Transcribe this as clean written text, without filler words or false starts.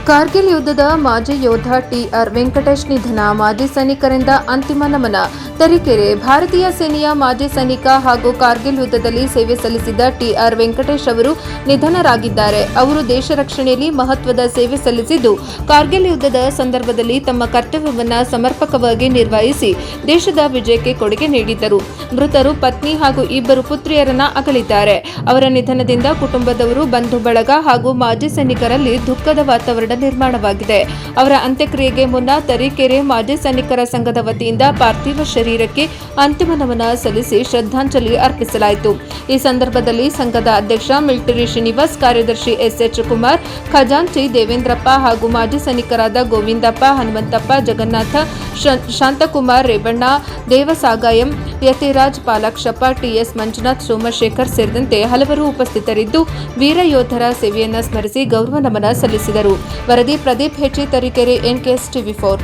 ಕಾರ್ಗಿಲ್ ಯುದ್ಧದ ಮಾಜಿ ಯೋಧ ಟಿಆರ್ ವೆಂಕಟೇಶ್ ನಿಧನ. ಮಾಜಿ ಸೈನಿಕರಿಂದ ಅಂತಿಮ ನಮನ. ತರೀಕೆರೆ. ಭಾರತೀಯ ಸೇನೆಯ ಮಾಜಿ ಸೈನಿಕ ಹಾಗೂ ಕಾರ್ಗಿಲ್ ಯುದ್ಧದಲ್ಲಿ ಸೇವೆ ಸಲ್ಲಿಸಿದ ಟಿಆರ್ ವೆಂಕಟೇಶ್ ಅವರು ನಿಧನರಾಗಿದ್ದಾರೆ. ಅವರು ದೇಶ ರಕ್ಷಣೆಯಲ್ಲಿ ಮಹತ್ವದ ಸೇವೆ ಸಲ್ಲಿಸಿದ್ದು, ಕಾರ್ಗಿಲ್ ಯುದ್ಧದ ಸಂದರ್ಭದಲ್ಲಿ ತಮ್ಮ ಕರ್ತವ್ಯವನ್ನು ಸಮರ್ಪಕವಾಗಿ ನಿರ್ವಹಿಸಿ ದೇಶದ ವಿಜಯಕ್ಕೆ ಕೊಡುಗೆ ನೀಡಿದ್ದರು. ಮೃತರು ಪತ್ನಿ ಹಾಗೂ ಇಬ್ಬರು ಪುತ್ರಿಯರನ್ನ ಅಗಲಿದ್ದಾರೆ. ಅವರ ನಿಧನದಿಂದ ಕುಟುಂಬದವರು, ಬಂಧು ಬಳಗ ಹಾಗೂ ಮಾಜಿ ಸೈನಿಕರಲ್ಲಿ ದುಃಖದ ವಾತಾವರಣ ನಿರ್ಮಾಣವಾಗಿದೆ. ಅವರ ಅಂತ್ಯಕ್ರಿಯೆಗೆ ಮುನ್ನ ತರೀಕೆರೆ ಮಾಜಿ ಸೈನಿಕರ ಸಂಘದ ವತಿಯಿಂದ ಪಾರ್ಥಿವ ಶರೀರಕ್ಕೆ ಅಂತಿಮ ನಮನ ಸಲ್ಲಿಸಿ ಶ್ರದ್ಧಾಂಜಲಿ ಅರ್ಪಿಸಲಾಯಿತು. ಈ ಸಂದರ್ಭದಲ್ಲಿ ಸಂಘದ ಅಧ್ಯಕ್ಷ ಮಿಲಿಟರಿ ಶ್ರೀನಿವಾಸ್, ಕಾರ್ಯದರ್ಶಿ ಎಸ್ಎಚ್ ಕುಮಾರ್, ಖಜಾಂಚಿ ದೇವೇಂದ್ರಪ್ಪ ಹಾಗೂ ಮಾಜಿ ಸೈನಿಕರಾದ ಗೋವಿಂದಪ್ಪ, ಹನುಮಂತಪ್ಪ, ಜಗನ್ನಾಥ, ಶಾಂತಕುಮಾರ್, ರೇವಣ್ಣ, ದೇವಸಾಗಾಯಂ, ಯತಿರಾಜ್, ಪಾಲಾಕ್ಷಪ್ಪ, ಟಿಎಸ್ ಮಂಜುನಾಥ್, ಸೋಮಶೇಖರ್ ಸೇರಿದಂತೆ ಹಲವರು ಉಪಸ್ಥಿತರಿದ್ದು ವೀರ ಯೋಧರ ಸೇವೆಯನ್ನು ಸ್ಮರಿಸಿ ಗೌರವ ನಮನ ಸಲ್ಲಿಸಿದರು. ವರದಿ ಪ್ರದೀಪ್ ಹೆಚಿ, ತರೀಕೆರೆ, NKS TV4.